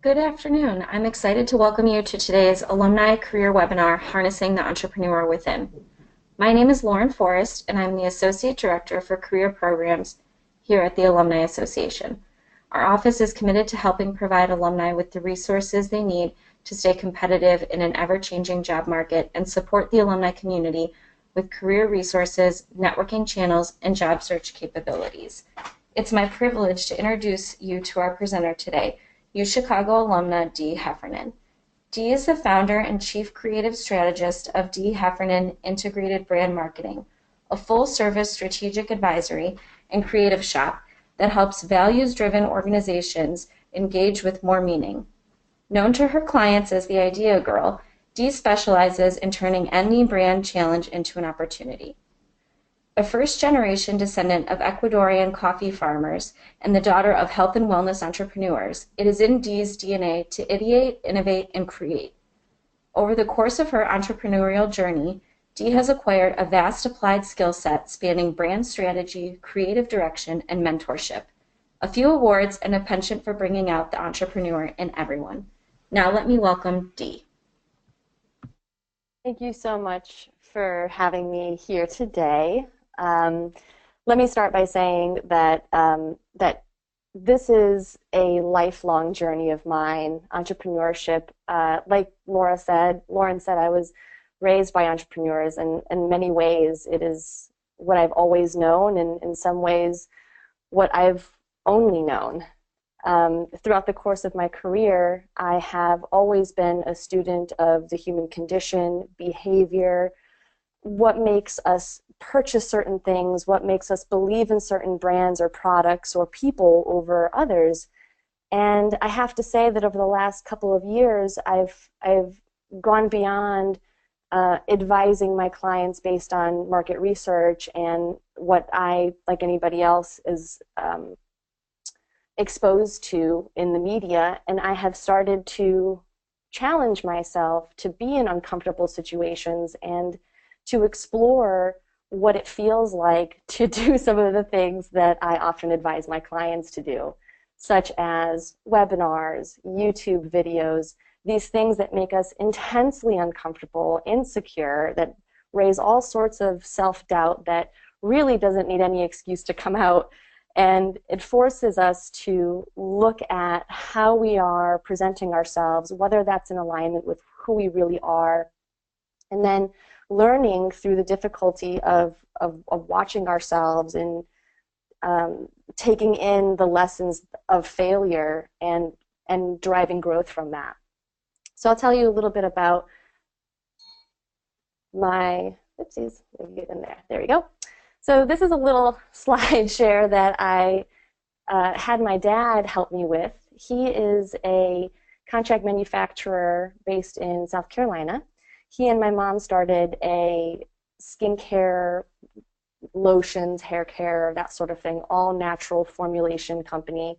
Good afternoon. I'm excited to welcome you to today's Alumni Career Webinar, Harnessing the Entrepreneur Within. My name is Lauren Forrest, and I'm the Associate Director for Career Programs here at the Alumni Association. Our office is committed to helping provide alumni with the resources they need to stay competitive in an ever-changing job market and support the alumni community with career resources, networking channels, and job search capabilities. It's my privilege to introduce you to our presenter today, UChicago alumna Dee Heffernan. Dee is the founder and chief creative strategist of Dee Heffernan Integrated Brand Marketing, a full-service strategic advisory and creative shop that helps values-driven organizations engage with more meaning. Known to her clients as the Idea Girl, Dee specializes in turning any brand challenge into an opportunity. A first-generation descendant of Ecuadorian coffee farmers and the daughter of health and wellness entrepreneurs, it is in Dee's DNA to ideate, innovate, and create. Over the course of her entrepreneurial journey, Dee has acquired a vast applied skill set spanning brand strategy, creative direction, and mentorship, a few awards, and a penchant for bringing out the entrepreneur in everyone. Now let me welcome Dee. Thank you so much for having me here today. Let me start by saying that this is a lifelong journey of mine. Entrepreneurship, like Lauren said, I was raised by entrepreneurs, and in many ways it is what I've always known, and in some ways what I've only known. Throughout the course of my career, I have always been a student of the human condition, behavior, what makes us purchase certain things, what makes us believe in certain brands or products or people over others. And I have to say that over the last couple of years, I've gone beyond advising my clients based on market research and what I, like anybody else, is exposed to in the media, and I have started to challenge myself to be in uncomfortable situations and to explore what it feels like to do some of the things that I often advise my clients to do, such as webinars, YouTube videos, these things that make us intensely uncomfortable, insecure, that raise all sorts of self-doubt that really doesn't need any excuse to come out. And it forces us to look at how we are presenting ourselves, whether that's in alignment with who we really are, and then learning through the difficulty of watching ourselves and taking in the lessons of failure and driving growth from that. So I'll tell you a little bit about my, oopsies, let me get in there, there we go. So this is a little slide share that I had my dad help me with. He is a contract manufacturer based in South Carolina. He and my mom started a skincare, lotions, hair care, that sort of thing, all natural formulation company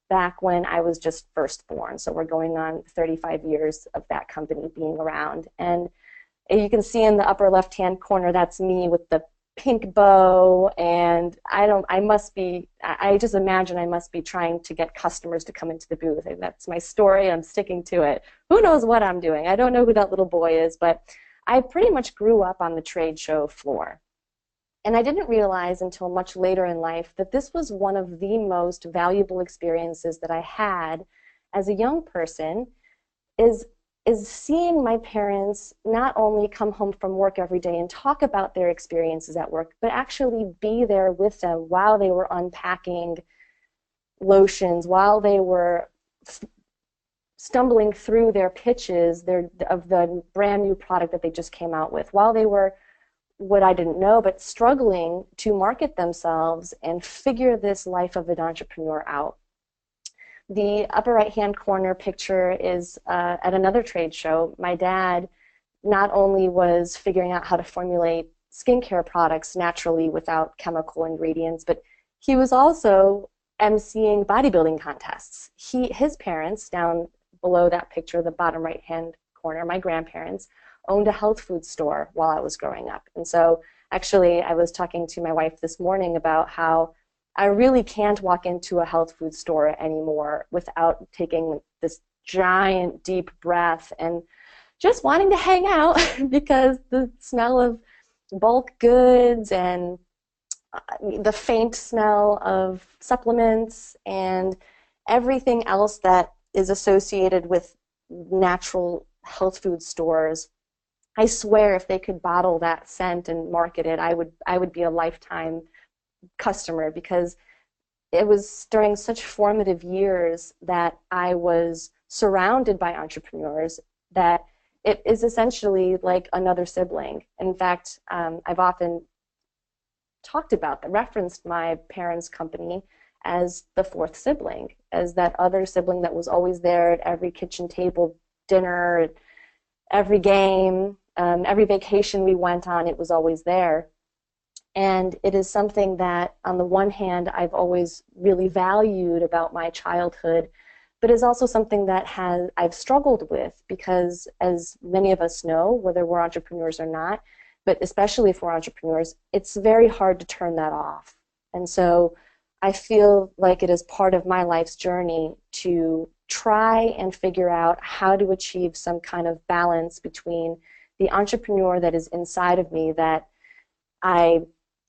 back when I was just first born. So we're going on 35 years of that company being around. And you can see in the upper left-hand corner, that's me with the pink bow, and I just imagine I must be trying to get customers to come into the booth. And that's my story, I'm sticking to it. Who knows what I'm doing? I don't know who that little boy is, but I pretty much grew up on the trade show floor. And I didn't realize until much later in life that this was one of the most valuable experiences that I had as a young person, is seeing my parents not only come home from work every day and talk about their experiences at work, but actually be there with them while they were unpacking lotions, while they were stumbling through their pitches of the brand new product that they just came out with, while they were, what I didn't know, but struggling to market themselves and figure this life of an entrepreneur out. The upper right-hand corner picture is at another trade show. My dad not only was figuring out how to formulate skincare products naturally without chemical ingredients, but he was also emceeing bodybuilding contests. His parents, down below that picture, the bottom right-hand corner, my grandparents, owned a health food store while I was growing up. And so actually I was talking to my wife this morning about how I really can't walk into a health food store anymore without taking this giant deep breath and just wanting to hang out because the smell of bulk goods and the faint smell of supplements and everything else that is associated with natural health food stores. I swear if they could bottle that scent and market it, I would be a lifetime customer, because it was during such formative years that I was surrounded by entrepreneurs that it is essentially like another sibling. In fact, I've often talked about that, referenced my parents' company as the fourth sibling, as that other sibling that was always there at every kitchen table dinner, at every game, every vacation we went on, it was always there. And it is something that, on the one hand, I've always really valued about my childhood, but is also something that I've struggled with, because, as many of us know, whether we're entrepreneurs or not, but especially if we're entrepreneurs, it's very hard to turn that off. And so I feel like it is part of my life's journey to try and figure out how to achieve some kind of balance between the entrepreneur that is inside of me that I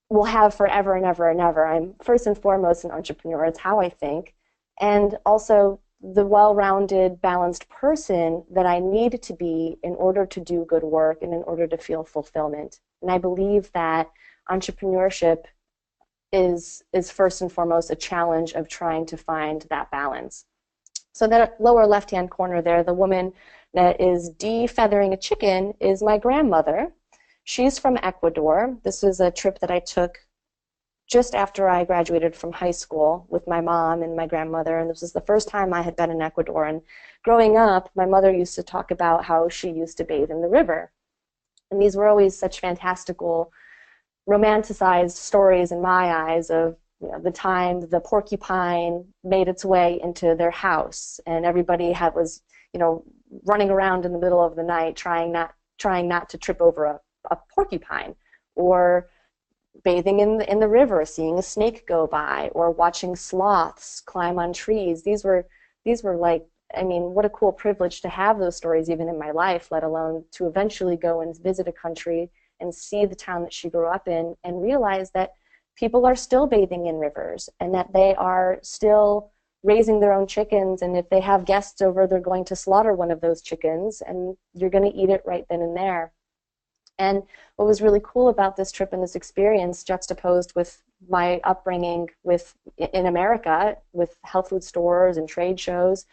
will have forever and ever and ever. I'm first and foremost an entrepreneur. It's how I think. And also the well-rounded, balanced person that I need to be in order to do good work and in order to feel fulfillment. And I believe that entrepreneurship is first and foremost a challenge of trying to find that balance. So that lower left-hand corner there, the woman that is de-feathering a chicken is my grandmother. She's from Ecuador. This is a trip that I took just after I graduated from high school with my mom and my grandmother, and this was the first time I had been in Ecuador. And growing up, my mother used to talk about how she used to bathe in the river. And these were always such fantastical, romanticized stories in my eyes of, you know, the time the porcupine made its way into their house, and everybody was, you know, running around in the middle of the night trying not to trip over a porcupine, or bathing in the river, seeing a snake go by, or watching sloths climb on trees. These were like, I mean, what a cool privilege to have those stories even in my life, let alone to eventually go and visit a country and see the town that she grew up in and realize that people are still bathing in rivers and that they are still raising their own chickens, and if they have guests over, they're going to slaughter one of those chickens and you're going to eat it right then and there. And what was really cool about this trip and this experience, juxtaposed with my upbringing in America with health food stores and trade shows,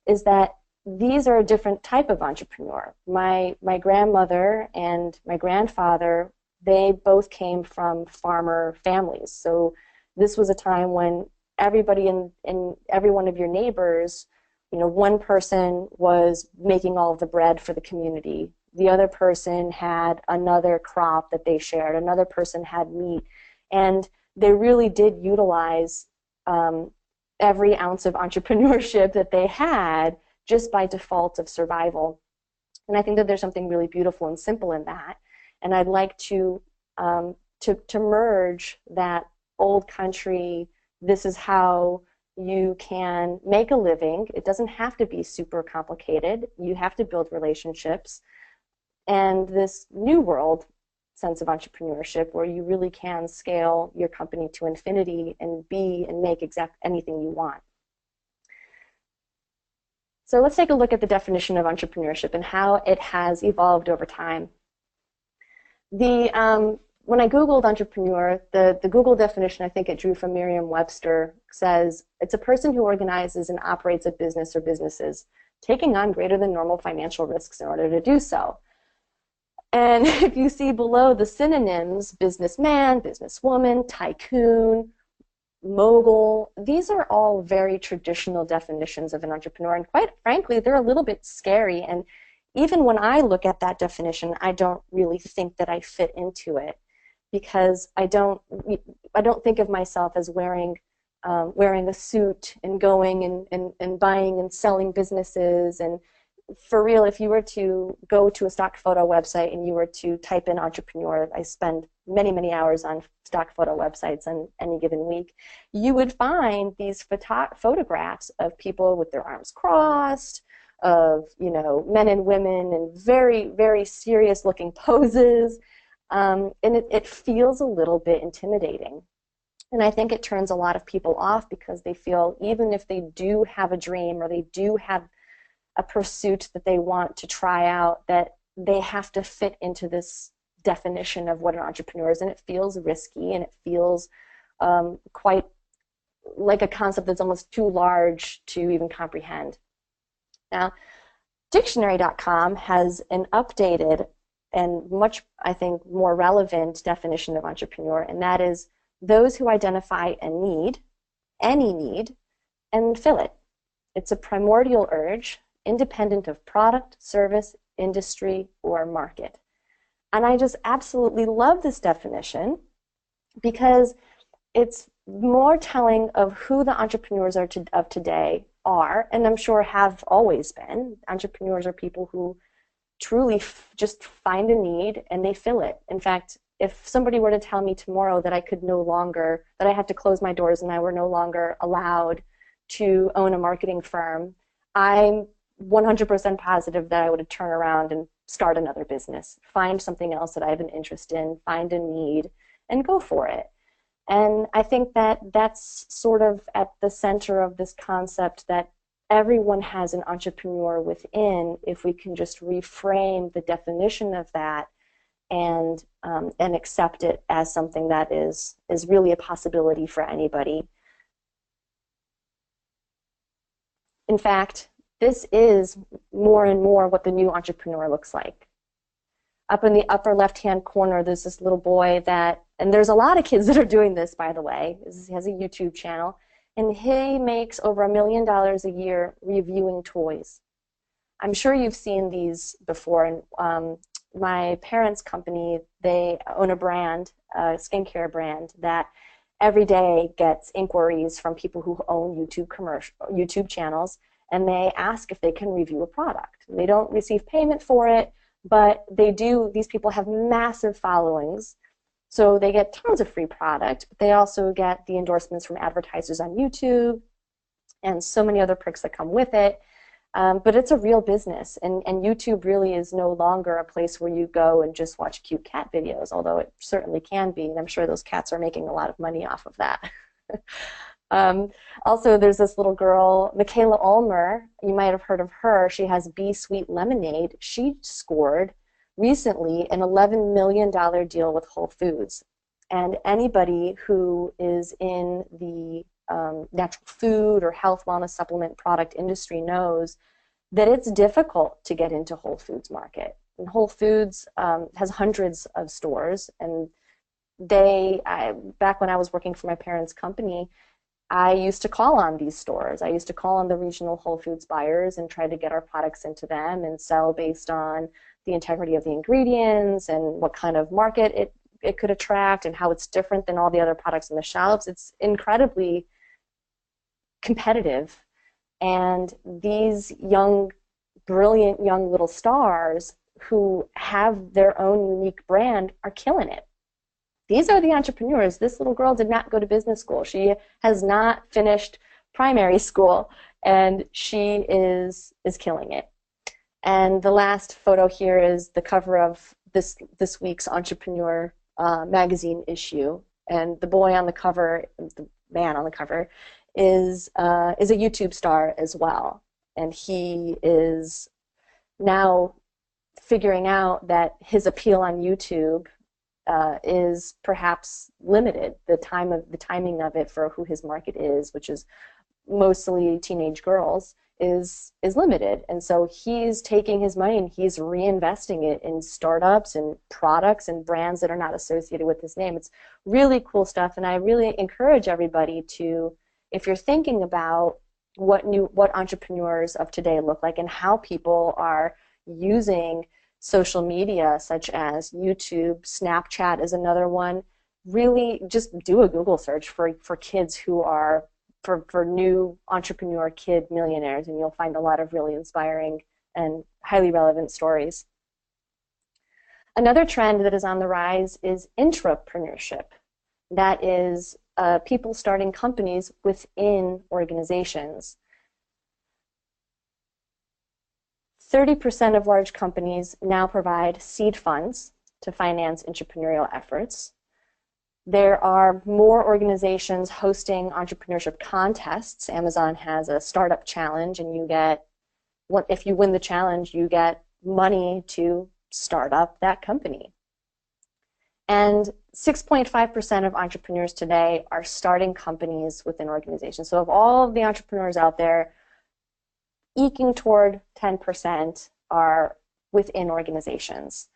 is that these are a different type of entrepreneur. My grandmother and my grandfather, they both came from farmer families. So this was a time when everybody in every one of your neighbors, you know, one person was making all of the bread for the community. The other person had another crop that they shared. Another person had meat. And they really did utilize every ounce of entrepreneurship that they had just by default of survival. And I think that there's something really beautiful and simple in that. And I'd like to merge that old country, this is how you can make a living. It doesn't have to be super complicated. You have to build relationships. And this new world sense of entrepreneurship where you really can scale your company to infinity and be and make anything you want. So let's take a look at the definition of entrepreneurship and how it has evolved over time. When I Googled entrepreneur, the Google definition, I think it drew from Merriam-Webster, says it's a person who organizes and operates a business or businesses, taking on greater than normal financial risks in order to do so. And if you see below the synonyms, businessman, businesswoman, tycoon, mogul, these are all very traditional definitions of an entrepreneur. And quite frankly, they're a little bit scary. And even when I look at that definition, I don't really think that I fit into it, because I don't think of myself as wearing a suit and going and buying and selling businesses. And for real, if you were to go to a stock photo website and you were to type in entrepreneur, I spend many, many hours on stock photo websites on any given week, you would find these photographs of people with their arms crossed, of men and women in very, very serious looking poses. And it feels a little bit intimidating. And I think it turns a lot of people off because they feel even if they do have a dream or they do have a pursuit that they want to try out, that they have to fit into this definition of what an entrepreneur is, and it feels risky, and it feels quite like a concept that's almost too large to even comprehend. Now, dictionary.com has an updated and much, I think, more relevant definition of entrepreneur, and that is those who identify a need, any need, and fill it. It's a primordial urge, independent of product, service, industry, or market. And I just absolutely love this definition because it's more telling of who the entrepreneurs of today are, and I'm sure have always been. Entrepreneurs are people who truly just find a need and they fill it. In fact, if somebody were to tell me tomorrow that I had to close my doors and I were no longer allowed to own a marketing firm, I'm 100% positive that I would turn around and start another business, find something else that I have an interest in, find a need, and go for it. And I think that that's sort of at the center of this concept that everyone has an entrepreneur within if we can just reframe the definition of that and accept it as something that is really a possibility for anybody. In fact, this is more and more what the new entrepreneur looks like. Up in the upper left-hand corner, there's this little boy and there's a lot of kids that are doing this, by the way. He has a YouTube channel, and he makes over $1 million a year reviewing toys. I'm sure you've seen these before. And my parents' company, they own a brand, a skincare brand, that every day gets inquiries from people who own YouTube channels, and they ask if they can review a product. They don't receive payment for it, but they do. These people have massive followings, so they get tons of free product, but they also get the endorsements from advertisers on YouTube and so many other perks that come with it. But it's a real business, and YouTube really is no longer a place where you go and just watch cute cat videos, although it certainly can be, and I'm sure those cats are making a lot of money off of that. Also, there's this little girl, Michaela Ulmer. You might have heard of her. She has Be Sweet Lemonade. She scored recently an $11 million deal with Whole Foods. And anybody who is in the natural food or health wellness supplement product industry knows that it's difficult to get into Whole Foods market. And Whole Foods has hundreds of stores, and back when I was working for my parents' company, I used to call on these stores. I used to call on the regional Whole Foods buyers and try to get our products into them and sell based on the integrity of the ingredients and what kind of market it could attract and how it's different than all the other products on the shelves. It's incredibly competitive. And these brilliant young little stars who have their own unique brand are killing it. These are the entrepreneurs. This little girl did not go to business school. She has not finished primary school, and she is killing it. And the last photo here is the cover of this week's Entrepreneur magazine issue. And the boy on the cover, the man on the cover, is a YouTube star as well. And he is now figuring out that his appeal on YouTube is perhaps limited. The timing of it for who his market is, which is mostly teenage girls, is limited. And so he's taking his money and he's reinvesting it in startups and products and brands that are not associated with his name. It's really cool stuff, and I really encourage everybody to, if you're thinking about what entrepreneurs of today look like and how people are using social media such as YouTube, Snapchat is another one, really just do a Google search for kids who are for new entrepreneur kid millionaires, and you'll find a lot of really inspiring and highly relevant stories. Another trend that is on the rise is intrapreneurship. That is people starting companies within organizations. 30% of large companies now provide seed funds to finance entrepreneurial efforts. There are more organizations hosting entrepreneurship contests. Amazon has a startup challenge, and if you win the challenge, you get money to start up that company. And 6.5% of entrepreneurs today are starting companies within organizations. So of all of the entrepreneurs out there, eking toward 10% are within organizations.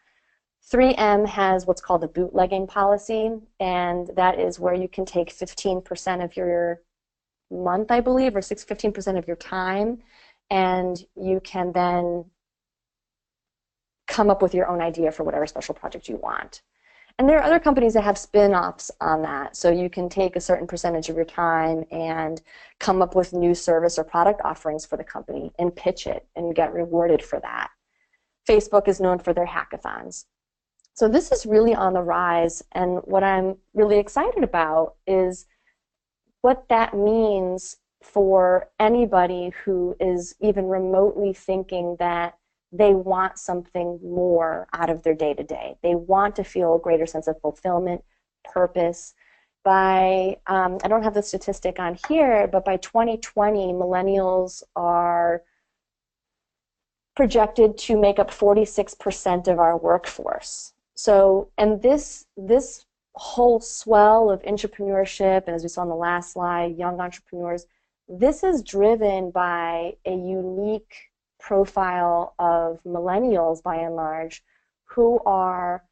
3M has what's called a bootlegging policy, and that is where you can take 15% of your month, I believe, or 15% of your time, and you can then come up with your own idea for whatever special project you want. And there are other companies that have spin-offs on that. So you can take a certain percentage of your time and come up with new service or product offerings for the company and pitch it and get rewarded for that. Facebook is known for their hackathons. So this is really on the rise, and what I'm really excited about is what that means for anybody who is even remotely thinking that they want something more out of their day-to-day. They want to feel a greater sense of fulfillment, purpose. I don't have the statistic on here, but by 2020, millennials are projected to make up 46% of our workforce. So, and this whole swell of entrepreneurship, and as we saw on the last slide, young entrepreneurs, this is driven by a unique profile of millennials, by and large, who are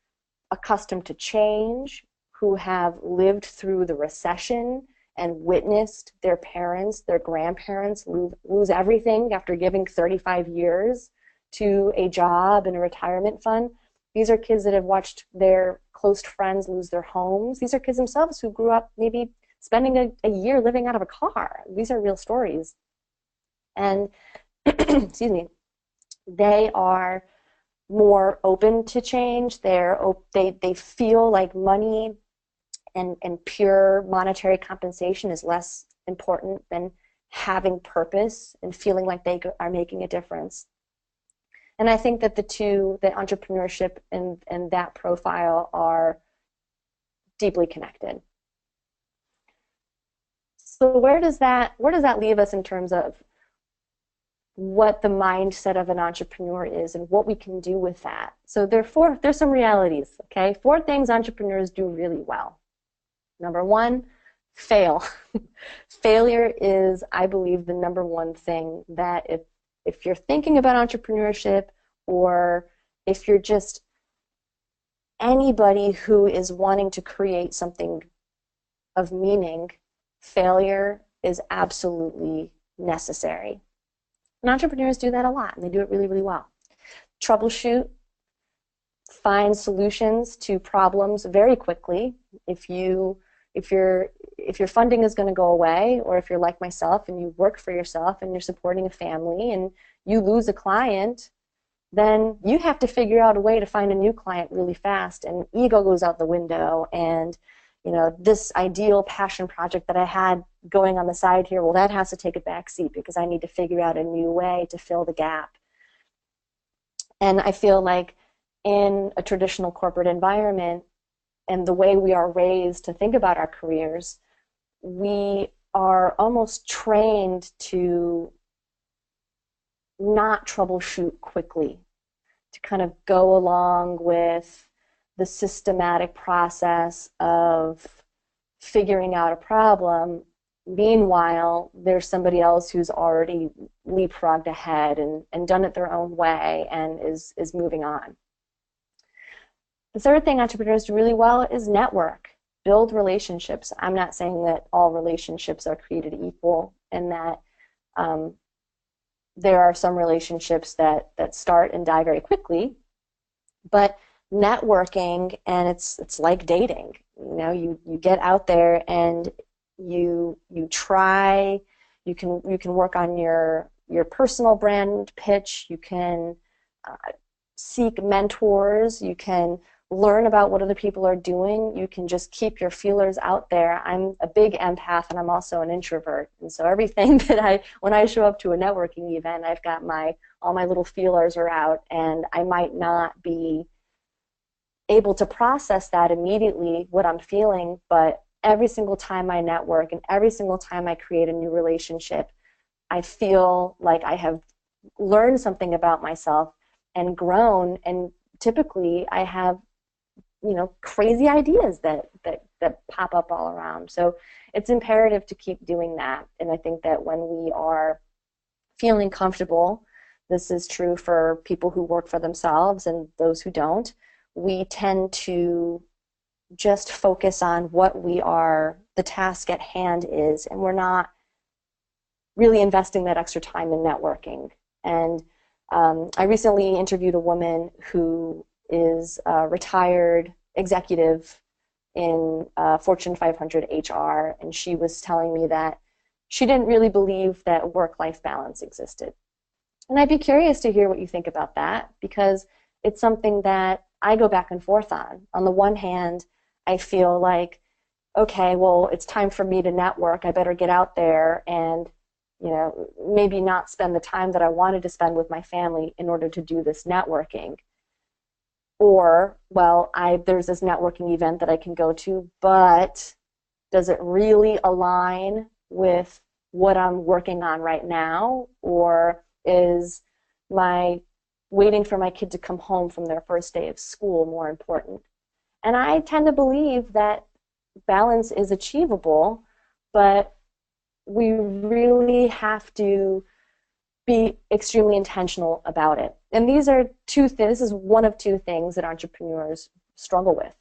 accustomed to change, who have lived through the recession and witnessed their parents, their grandparents lose everything after giving 35 years to a job and a retirement fund. These are kids that have watched their close friends lose their homes. These are kids themselves who grew up maybe spending a year living out of a car. These are real stories. And excuse me, they are more open to change. They feel like money and pure monetary compensation is less important than having purpose and feeling like they are making a difference. And I think that the entrepreneurship and that profile are deeply connected. So where does that leave us in terms of what the mindset of an entrepreneur is and what we can do with that? So there's some realities, okay? 4 things entrepreneurs do really well. Number 1, fail. Failure is, I believe, the number 1 thing that if you're thinking about entrepreneurship, or if you're just anybody who is wanting to create something of meaning, failure is absolutely necessary. And entrepreneurs do that a lot, and they do it really, really well. Troubleshoot, find solutions to problems very quickly. If your funding is going to go away, or if you're like myself and you work for yourself and you're supporting a family and you lose a client, then you have to figure out a way to find a new client really fast, and ego goes out the window, and this ideal passion project that I had going on the side here, well, that has to take a back seat because I need to figure out a new way to fill the gap. And I feel like in a traditional corporate environment and the way we are raised to think about our careers, we are almost trained to not troubleshoot quickly, to kind of go along with the systematic process of figuring out a problem. Meanwhile, there's somebody else who's already leapfrogged ahead and done it their own way and is moving on. The third thing entrepreneurs do really well is network, build relationships. I'm not saying that all relationships are created equal, and that there are some relationships that start and die very quickly, but networking, and it's like dating. You get out there and you try. You can work on your personal brand pitch. You can seek mentors. You can learn about what other people are doing. You can just keep your feelers out there. I'm a big empath, and I'm also an introvert. And so everything that when I show up to a networking event, I've got all my little feelers are out, and I might not be able to process that immediately, what I'm feeling, but every single time I network and every single time I create a new relationship, I feel like I have learned something about myself and grown, and typically I have crazy ideas that pop up all around. So it's imperative to keep doing that. And I think that when we are feeling comfortable, this is true for people who work for themselves and those who don't, we tend to just focus on the task at hand is, and we're not really investing that extra time in networking. And I recently interviewed a woman who is a retired executive in Fortune 500 HR, and she was telling me that she didn't really believe that work-life balance existed. And I'd be curious to hear what you think about that, because it's something that I go back and forth on. On the one hand, I feel like, okay, well, it's time for me to network. I better get out there and maybe not spend the time that I wanted to spend with my family in order to do this networking. Or, well, there's this networking event that I can go to, but does it really align with what I'm working on right now? Or is my waiting for my kid to come home from their first day of school more important? And I tend to believe that balance is achievable, but we really have to be extremely intentional about it. And these are this is one of two things that entrepreneurs struggle with: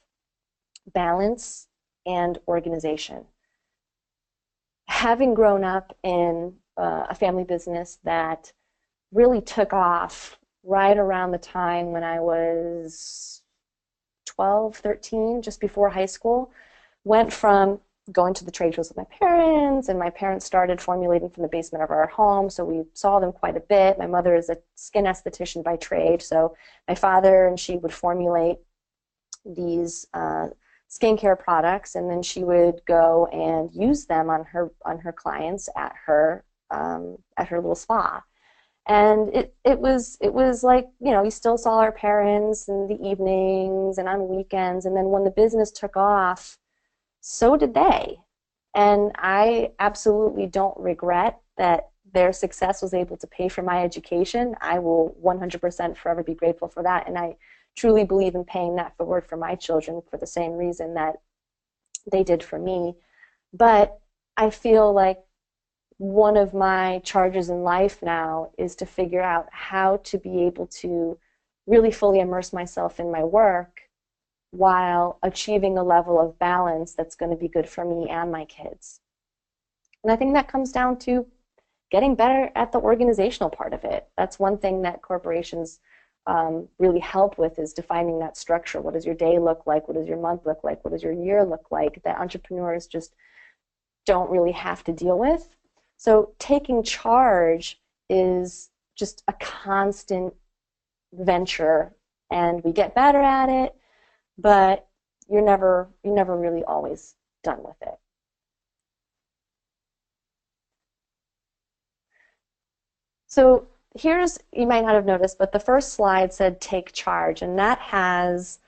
balance and organization. Having grown up in a family business that really took off right around the time when I was 12, 13, just before high school, went from going to the trade shows with my parents, and my parents started formulating from the basement of our home, so we saw them quite a bit. My mother is a skin esthetician by trade, so my father and she would formulate these skincare products, and then she would go and use them on her clients at her little spa. And it was like, we still saw our parents in the evenings and on weekends, and then when the business took off, so did they. And I absolutely don't regret that their success was able to pay for my education. I will 100% forever be grateful for that. And I truly believe in paying that forward for my children for the same reason that they did for me. But I feel like one of my charges in life now is to figure out how to be able to really fully immerse myself in my work while achieving a level of balance that's going to be good for me and my kids. And I think that comes down to getting better at the organizational part of it. That's one thing that corporations really help with, is defining that structure. What does your day look like? What does your month look like? What does your year look like? That entrepreneurs just don't really have to deal with. So taking charge is just a constant venture, and we get better at it, but you're never really always done with it. So you might not have noticed, but the first slide said take charge, and that has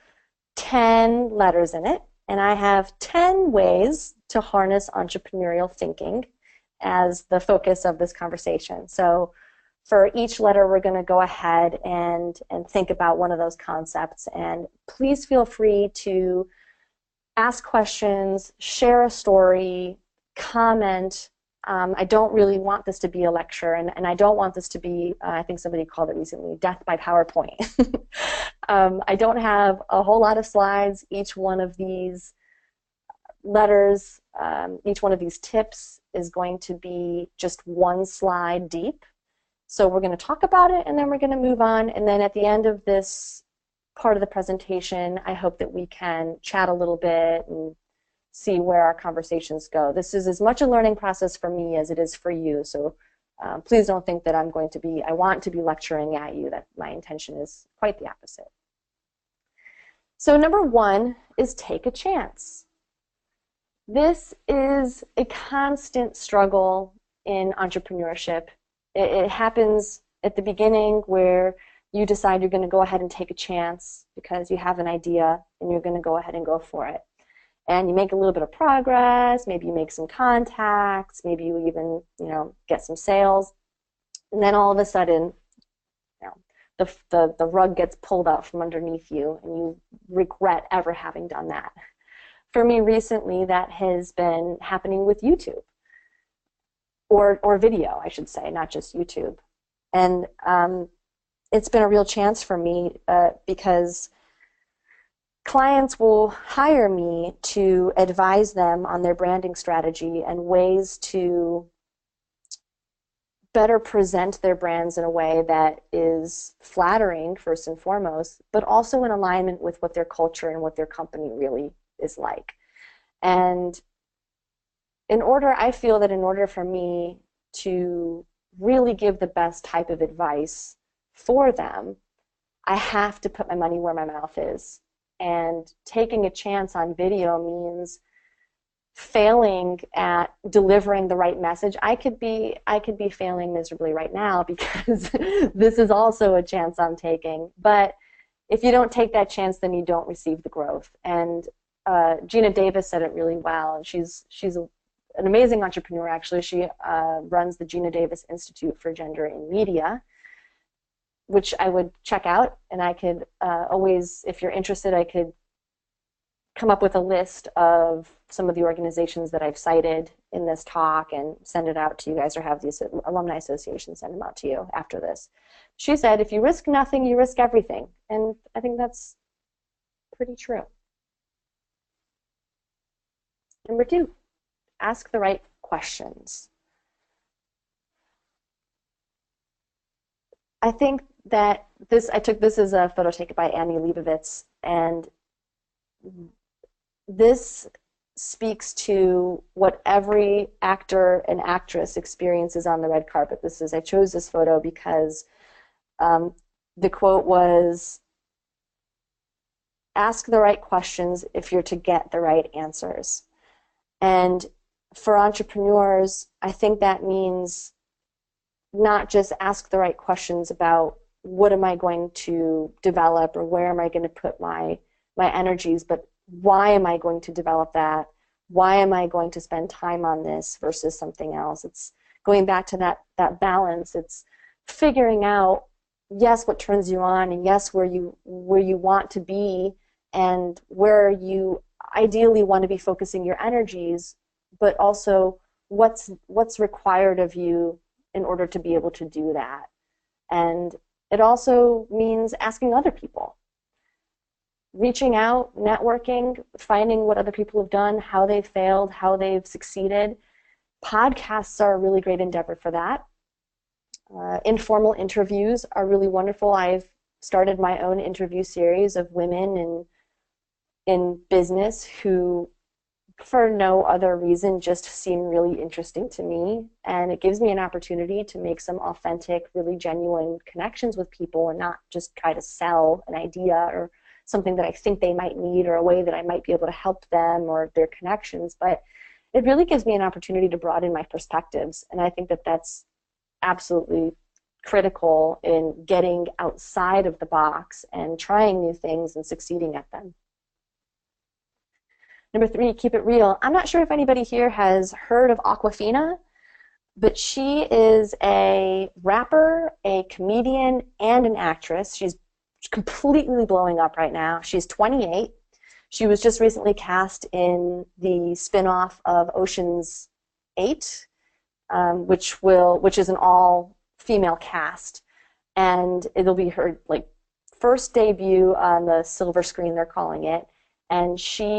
10 letters in it, and I have 10 ways to harness entrepreneurial thinking as the focus of this conversation. So for each letter, we're going to go ahead and think about one of those concepts. And please feel free to ask questions, share a story, comment. I don't really want this to be a lecture, and I don't want this to be, I think somebody called it recently, death by PowerPoint. I don't have a whole lot of slides. Each one of these letters, each one of these tips is going to be just one slide deep. So we're going to talk about it, and then we're going to move on. And then at the end of this part of the presentation, I hope that we can chat a little bit and see where our conversations go. This is as much a learning process for me as it is for you. So please don't think that I want to be lecturing at you. That my intention is quite the opposite. So number one is take a chance. This is a constant struggle in entrepreneurship. It happens at the beginning where you decide you're going to go ahead and take a chance because you have an idea and you're going to go ahead and go for it. And you make a little bit of progress, maybe you make some contacts, maybe you even, get some sales. And then all of a sudden, the rug gets pulled out from underneath you and you regret ever having done that. For me recently, that has been happening with YouTube or video, I should say, not just YouTube. And it's been a real chance for me because clients will hire me to advise them on their branding strategy and ways to better present their brands in a way that is flattering, first and foremost, but also in alignment with what their culture and what their company really is like. And I feel that in order for me to really give the best type of advice for them, I have to put my money where my mouth is. And taking a chance on video means failing at delivering the right message. I could be failing miserably right now because this is also a chance I'm taking. But if you don't take that chance, then you don't receive the growth. And Gina Davis said it really well. And she's an amazing entrepreneur, actually. She runs the Gina Davis Institute for Gender in Media, which I would check out. And I could always, if you're interested, I could come up with a list of some of the organizations that I've cited in this talk and send it out to you guys, or have the Alumni Association send them out to you after this. She said, if you risk nothing, you risk everything. And I think that's pretty true. Number two, ask the right questions. I think that I took this as a photo taken by Annie Leibovitz, and this speaks to what every actor and actress experiences on the red carpet. I chose this photo because the quote was, ask the right questions if you're to get the right answers. And for entrepreneurs, I think that means not just ask the right questions about what am I going to develop or where am I going to put my energies, but why am I going to develop that? Why am I going to spend time on this versus something else? It's going back to that balance. It's figuring out, yes, what turns you on, and yes, where you want to be, and where you ideally want to be focusing your energies, but also what's required of you in order to be able to do that. And it also means asking other people. Reaching out, networking, finding what other people have done, how they've failed, how they've succeeded. Podcasts are a really great endeavor for that. Informal interviews are really wonderful. I've started my own interview series of women in business who, for no other reason, just seem really interesting to me. And it gives me an opportunity to make some authentic, really genuine connections with people and not just try to sell an idea or something that I think they might need or a way that I might be able to help them or their connections. But it really gives me an opportunity to broaden my perspectives. And I think that that's absolutely critical in getting outside of the box and trying new things and succeeding at them. Number three, keep it real. I'm not sure if anybody here has heard of Awkwafina, but she is a rapper, a comedian, and an actress. She's completely blowing up right now. She's 28. She was just recently cast in the spin-off of Ocean's 8, which is an all-female cast, and it'll be her first debut on the silver screen, they're calling it. And she's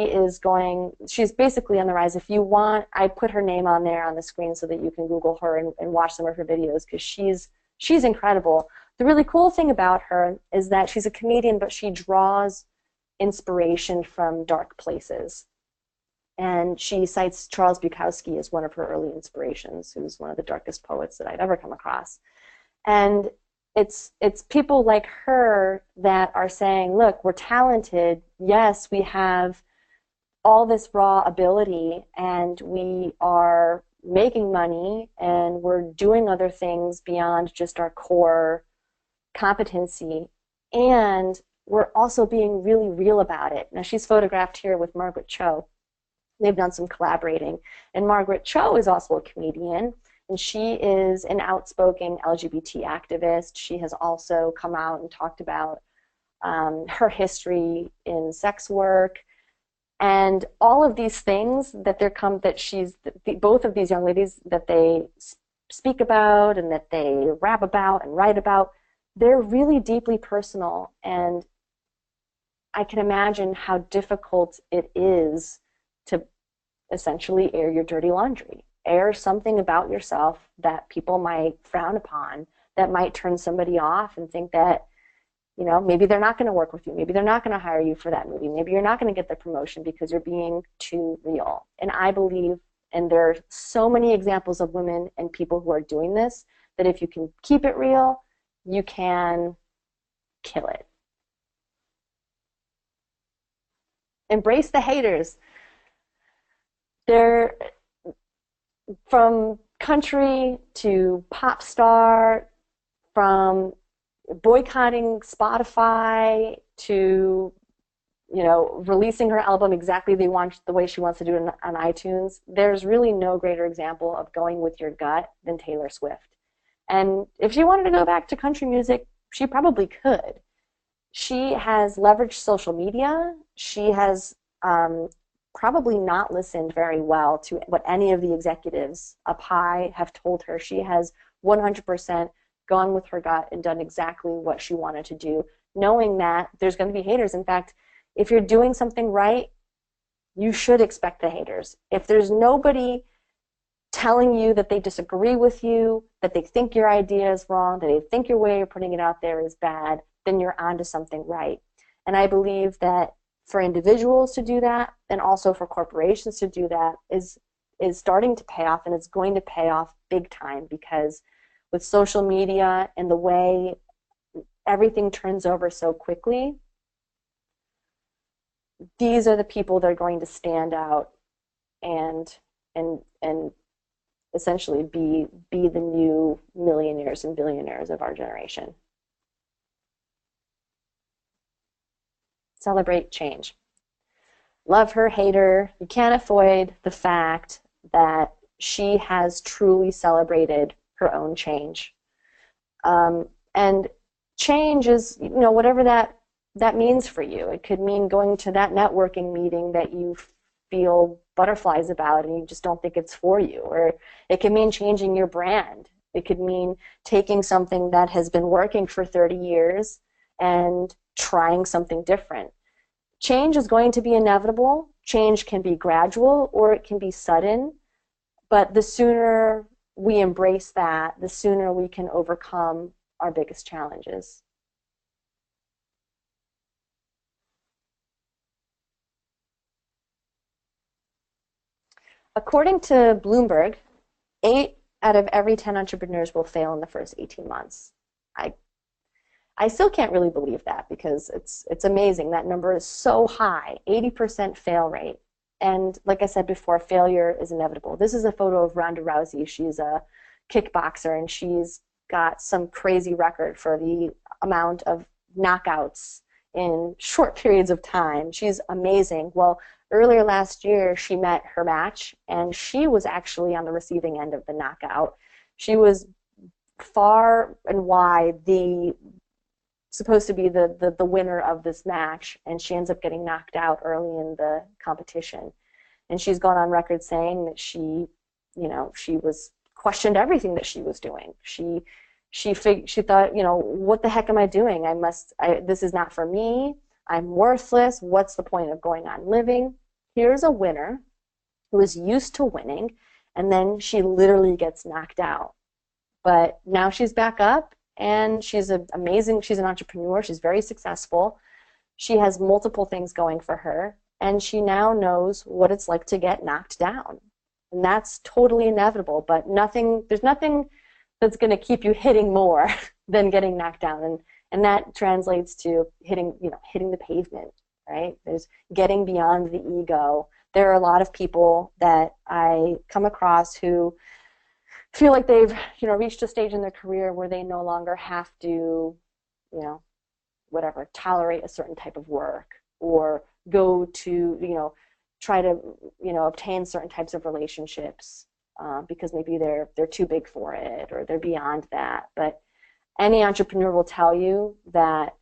basically on the rise. If you want, I put her name on there on the screen so that you can Google her and watch some of her videos, because she's incredible. The really cool thing about her is that she's a comedian, but she draws inspiration from dark places. And she cites Charles Bukowski as one of her early inspirations, who's one of the darkest poets that I've ever come across. And it's people like her that are saying, look, we're talented. Yes, we have all this raw ability and we are making money and we're doing other things beyond just our core competency. And we're also being really real about it. Now, she's photographed here with Margaret Cho. They've done some collaborating. And Margaret Cho is also a comedian, and she is an outspoken LGBT activist. She has also come out and talked about her history in sex work. And all of these things that both of these young ladies that they speak about and that they rap about and write about, they're really deeply personal. And I can imagine how difficult it is to essentially air your dirty laundry, air something about yourself that people might frown upon, that might turn somebody off and think that, you know, maybe they're not going to work with you, maybe they're not going to hire you for that movie, maybe you're not going to get the promotion because you're being too real. And I believe, and there are so many examples of women and people who are doing this, that if you can keep it real, you can kill it. Embrace the haters. They're from country to pop star, from boycotting Spotify to, you know, releasing her album exactly the way she wants to do it on iTunes. There's really no greater example of going with your gut than Taylor Swift. And if she wanted to go back to country music, she probably could. She has leveraged social media. She has probably not listened very well to what any of the executives up high have told her. She has 100% gone with her gut and done exactly what she wanted to do, knowing that there's going to be haters. In fact, if you're doing something right, you should expect the haters. If there's nobody telling you that they disagree with you, that they think your idea is wrong, that they think your way of putting it out there is bad, then you're onto something right. And I believe that for individuals to do that, and also for corporations to do that, is starting to pay off, and it's going to pay off big time, because with social media and the way everything turns over so quickly, these are the people that are going to stand out and essentially be the new millionaires and billionaires of our generation. Celebrate change. Love her, hate her. You can't avoid the fact that she has truly celebrated her own change. And change is, you know, whatever that means for you. It could mean going to that networking meeting that you feel butterflies about and you just don't think it's for you. Or it could mean changing your brand. It could mean taking something that has been working for 30 years and trying something different. Change is going to be inevitable. Change can be gradual or it can be sudden. But the sooner we embrace that, the sooner we can overcome our biggest challenges. According to Bloomberg, 8 out of every 10 entrepreneurs will fail in the first 18 months. I still can't really believe that, because it's amazing. That number is so high, 80% fail rate. And like I said before, failure is inevitable. This is a photo of Ronda Rousey. She's a kickboxer, and she's got some crazy record for the amount of knockouts in short periods of time. She's amazing. Well, earlier last year, she met her match, and she was actually on the receiving end of the knockout. She was far and wide supposed to be the winner of this match, and she ends up getting knocked out early in the competition. And she's gone on record saying that she was questioned everything that she was doing. She thought, you know, what the heck am I doing? This is not for me. I'm worthless. What's the point of going on living? Here's a winner who is used to winning, and then she literally gets knocked out. But now she's back up, and she's amazing. She's an entrepreneur. She's very successful. She has multiple things going for her, and she now knows what it's like to get knocked down. And that's totally inevitable, but there's nothing that's going to keep you hitting more than getting knocked down. And that translates to hitting the pavement, right? There's getting beyond the ego. There are a lot of people that I come across who feel like they've, reached a stage in their career where they no longer have to, tolerate a certain type of work, or go to, try to, obtain certain types of relationships because maybe they're too big for it, or they're beyond that. But any entrepreneur will tell you that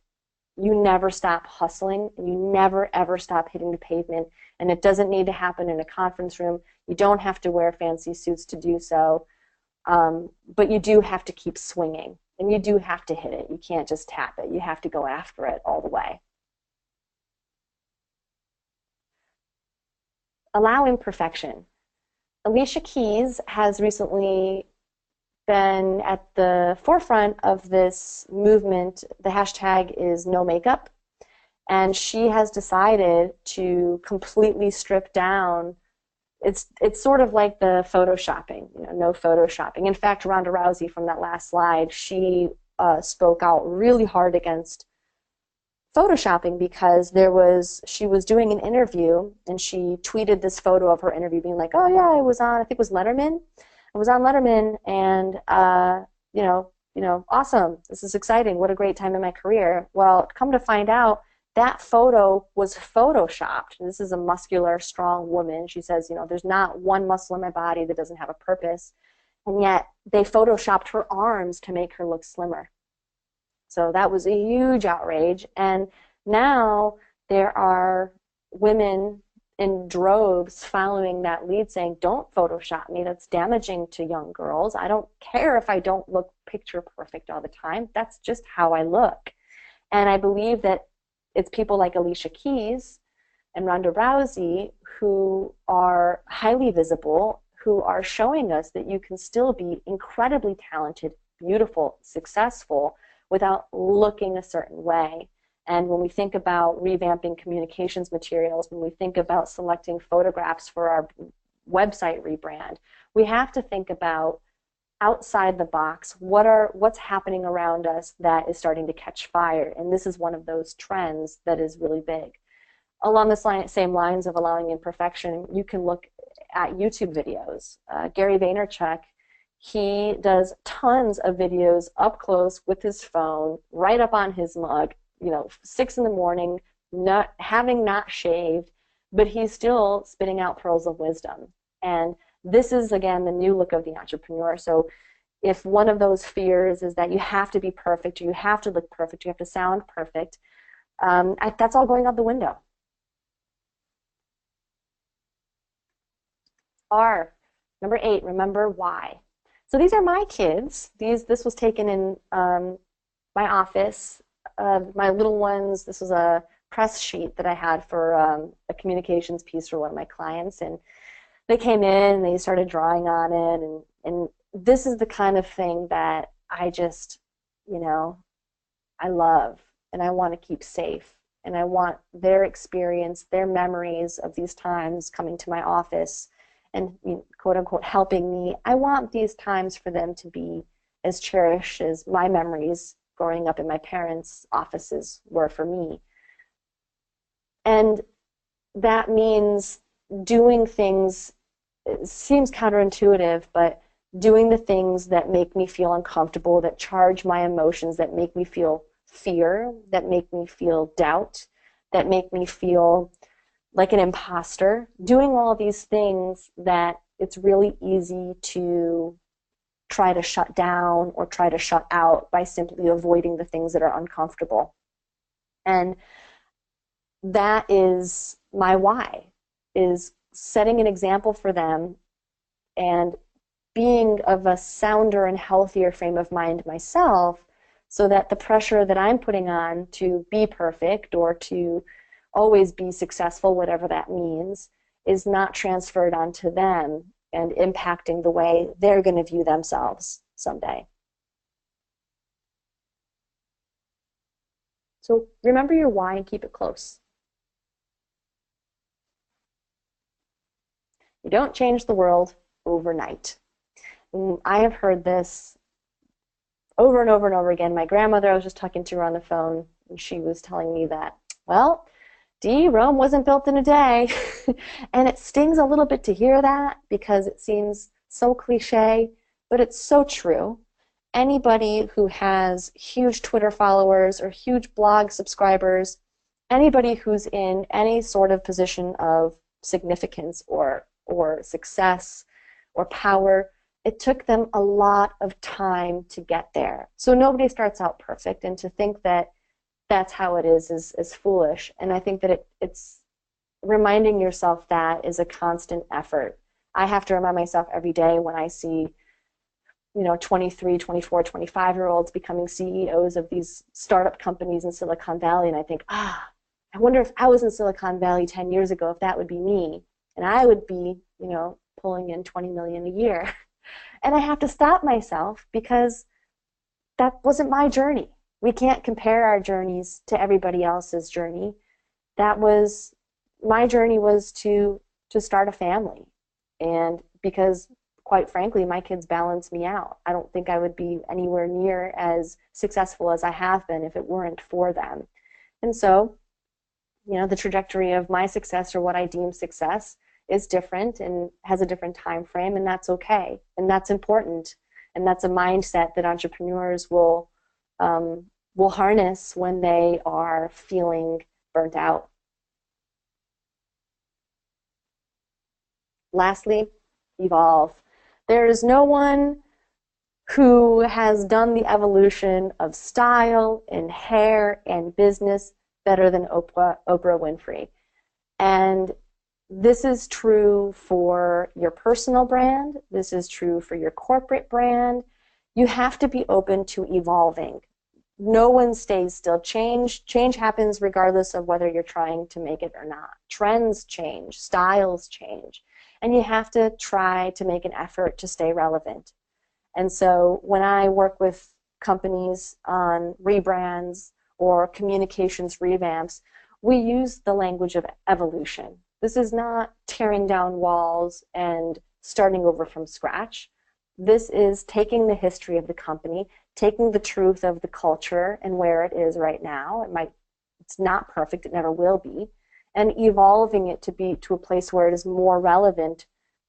you never stop hustling, and you never ever stop hitting the pavement. And it doesn't need to happen in a conference room. You don't have to wear fancy suits to do so. But you do have to keep swinging, and you do have to hit it. You can't just tap it. You have to go after it all the way. Allow imperfection. Alicia Keys has recently been at the forefront of this movement. The hashtag is no makeup. And she has decided to completely strip down. It's sort of like the photoshopping, no photoshopping. In fact, Ronda Rousey, from that last slide, she spoke out really hard against photoshopping, because she was doing an interview, and she tweeted this photo of her interview being like, oh yeah, I was on, I think it was Letterman. I was on Letterman, and awesome. This is exciting. What a great time in my career. Well, come to find out, that photo was photoshopped. This is a muscular, strong woman. She says, there's not one muscle in my body that doesn't have a purpose. And yet they photoshopped her arms to make her look slimmer. So that was a huge outrage. And now there are women in droves following that lead, saying, don't Photoshop me. That's damaging to young girls. I don't care if I don't look picture perfect all the time. That's just how I look. And I believe that it's people like Alicia Keys and Ronda Rousey who are highly visible, who are showing us that you can still be incredibly talented, beautiful, successful without looking a certain way. And when we think about revamping communications materials, when we think about selecting photographs for our website rebrand, we have to think about outside the box, what's happening around us that is starting to catch fire. And this is one of those trends that is really big. Along the same lines of allowing imperfection, you can look at YouTube videos. Gary Vaynerchuk, he does tons of videos up close with his phone, right up on his mug, 6 in the morning, having not shaved, but he's still spitting out pearls of wisdom. And this is, again, the new look of the entrepreneur. So if one of those fears is that you have to be perfect, or you have to look perfect, you have to sound perfect, that's all going out the window. R, number 8, remember why. So these are my kids. This was taken in my office. My little ones, this was a press sheet that I had for a communications piece for one of my clients, and they came in and they started drawing on it, and this is the kind of thing that I just, I love, and I want to keep safe, and I want their experience, their memories of these times coming to my office and, quote unquote, helping me. I want these times for them to be as cherished as my memories growing up in my parents' offices were for me. And that means doing things, it seems counterintuitive, but doing the things that make me feel uncomfortable, that charge my emotions, that make me feel fear, that make me feel doubt, that make me feel like an imposter, doing all these things that it's really easy to try to shut down or try to shut out by simply avoiding the things that are uncomfortable. And that is my why, is setting an example for them and being of a sounder and healthier frame of mind myself, so that the pressure that I'm putting on to be perfect or to always be successful, whatever that means, is not transferred onto them and impacting the way they're going to view themselves someday. So remember your why and keep it close. You don't change the world overnight. I have heard this over and over and over again. My grandmother, I was just talking to her on the phone, and she was telling me that, well, Dee, Rome wasn't built in a day. And it stings a little bit to hear that because it seems so cliche, but it's so true. Anybody who has huge Twitter followers or huge blog subscribers, anybody who's in any sort of position of significance or success or power, it took them a lot of time to get there. So nobody starts out perfect, and to think that that's how it is foolish. And I think that it's reminding yourself that is a constant effort. I have to remind myself every day when I see 23, 24, 25-year-olds becoming CEOs of these startup companies in Silicon Valley, and I think, I wonder if I was in Silicon Valley 10 years ago, if that would be me, and I would be, pulling in 20 million a year. And I have to stop myself because that wasn't my journey. We can't compare our journeys to everybody else's journey. My journey was to start a family. And because, quite frankly, my kids balance me out. I don't think I would be anywhere near as successful as I have been if it weren't for them. And so, the trajectory of my success, or what I deem success, is different and has a different time frame, and that's okay. And that's important. And that's a mindset that entrepreneurs will harness when they are feeling burnt out. Lastly, evolve. There is no one who has done the evolution of style and hair and business better than Oprah Winfrey. And this is true for your personal brand. This is true for your corporate brand. You have to be open to evolving. No one stays still. Change happens regardless of whether you're trying to make it or not. Trends change, styles change, and you have to try to make an effort to stay relevant. And so when I work with companies on rebrands or communications revamps, we use the language of evolution. This is not tearing down walls and starting over from scratch. This is taking the history of the company, taking the truth of the culture and where it is right now. It's not perfect, it never will be, and evolving it to be to a place where it is more relevant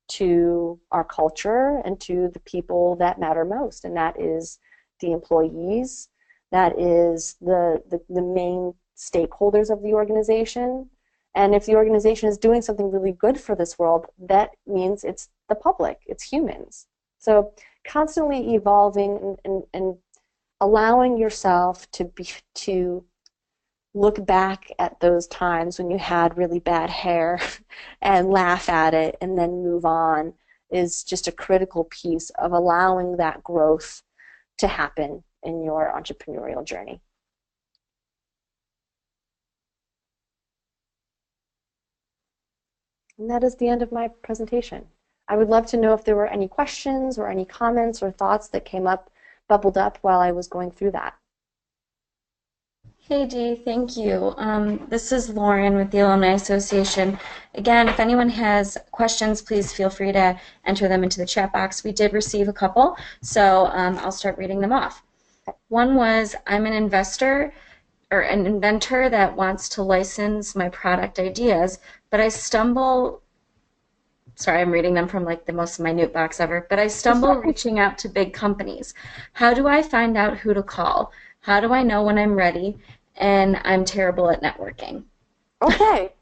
to our culture and to the people that matter most, and that is the employees, that is the main stakeholders of the organization. And if the organization is doing something really good for this world, that means it's the public, it's humans. So constantly evolving and allowing yourself to look back at those times when you had really bad hair and laugh at it and then move on is just a critical piece of allowing that growth to happen in your entrepreneurial journey. And that is the end of my presentation. I would love to know if there were any questions or any comments or thoughts that bubbled up while I was going through that. Hey Dee, thank you. This is Lauren with the Alumni Association. Again, if anyone has questions, please feel free to enter them into the chat box. We did receive a couple, so I'll start reading them off. One was, I'm an investor or an inventor that wants to license my product ideas, but I stumble, sorry, I'm reading them from like the most minute box ever, but I stumble reaching out to big companies. How do I find out who to call? How do I know when I'm ready? And I'm terrible at networking. Okay.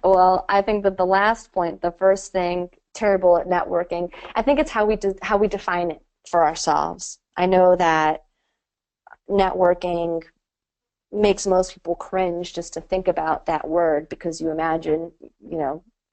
Well, I think that the last point, the first thing, terrible at networking, I think it's how we define it for ourselves. I know that networking makes most people cringe just to think about that word, because you imagine,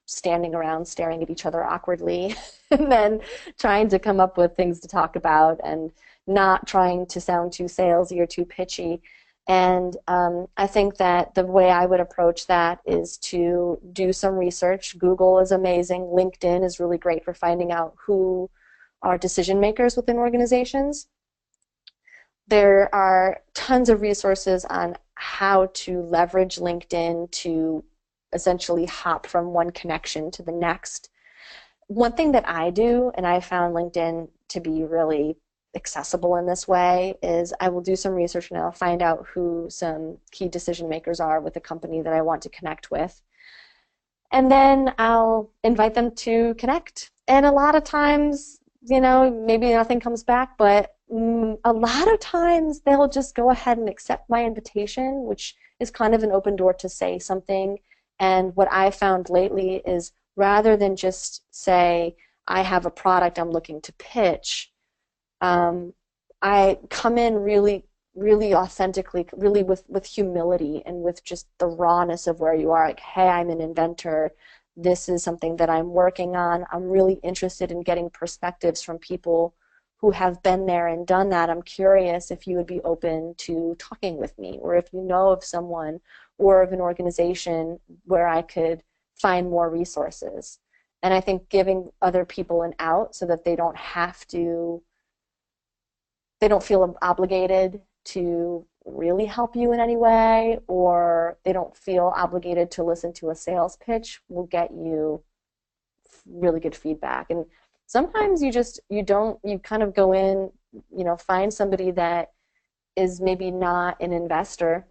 standing around staring at each other awkwardly and then trying to come up with things to talk about and not trying to sound too salesy or too pitchy. And I think that the way I would approach that is to do some research. Google is amazing. LinkedIn is really great for finding out who are decision makers within organizations. There are tons of resources on how to leverage LinkedIn to essentially hop from one connection to the next. One thing that I do, and I found LinkedIn to be really accessible in this way is I will do some research and I'll find out who some key decision makers are with the company that I want to connect with. And then I'll invite them to connect. And a lot of times, maybe nothing comes back, but a lot of times they'll just go ahead and accept my invitation, which is kind of an open door to say something. And what I found lately is rather than just say, I have a product I'm looking to pitch, I come in really, really authentically, really with humility and with just the rawness of where you are. Like, hey, I'm an inventor. This is something that I'm working on. I'm really interested in getting perspectives from people who have been there and done that. I'm curious if you would be open to talking with me, or if you know of someone or of an organization where I could find more resources. And I think giving other people an out so that they don't feel obligated to really help you in any way, or they don't feel obligated to listen to a sales pitch, will get you really good feedback. And sometimes you kind of go in, find somebody that is maybe not an investor,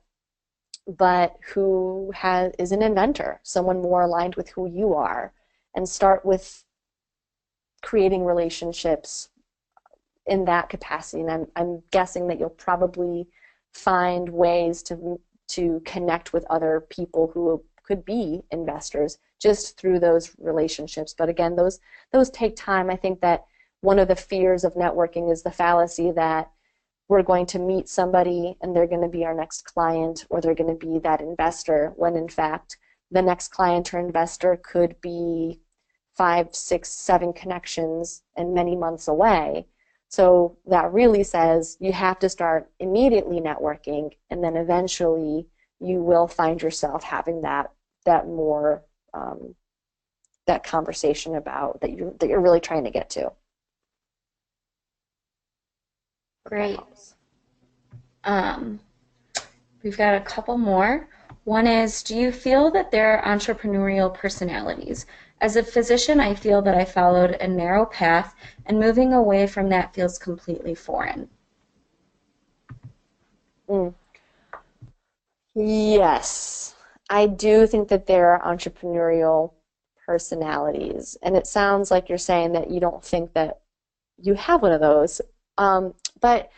but who is an inventor, someone more aligned with who you are, and start with creating relationships in that capacity. And I'm guessing that you'll probably find ways to connect with other people who could be investors just through those relationships. But again, those take time. I think that one of the fears of networking is the fallacy that we're going to meet somebody and they're going to be our next client, or they're going to be that investor, when in fact the next client or investor could be 5, 6, 7 connections and many months away. So that really says you have to start immediately networking, and then eventually you will find yourself having that more that conversation about that you're really trying to get to. Great. We've got a couple more. One is, do you feel that there are entrepreneurial personalities? As a physician, I feel that I followed a narrow path, and moving away from that feels completely foreign. Yes, I do think that there are entrepreneurial personalities, and it sounds like you're saying that you don't think that you have one of those. But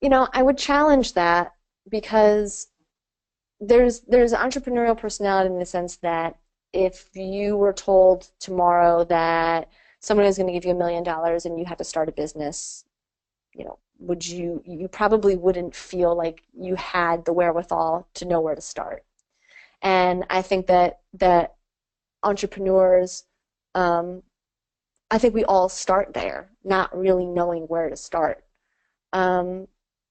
I would challenge that, because there's entrepreneurial personality in the sense that if you were told tomorrow that someone is going to give you $1 million and you have to start a business, you probably wouldn't feel like you had the wherewithal to know where to start. And I think that entrepreneurs, I think we all start there, not really knowing where to start.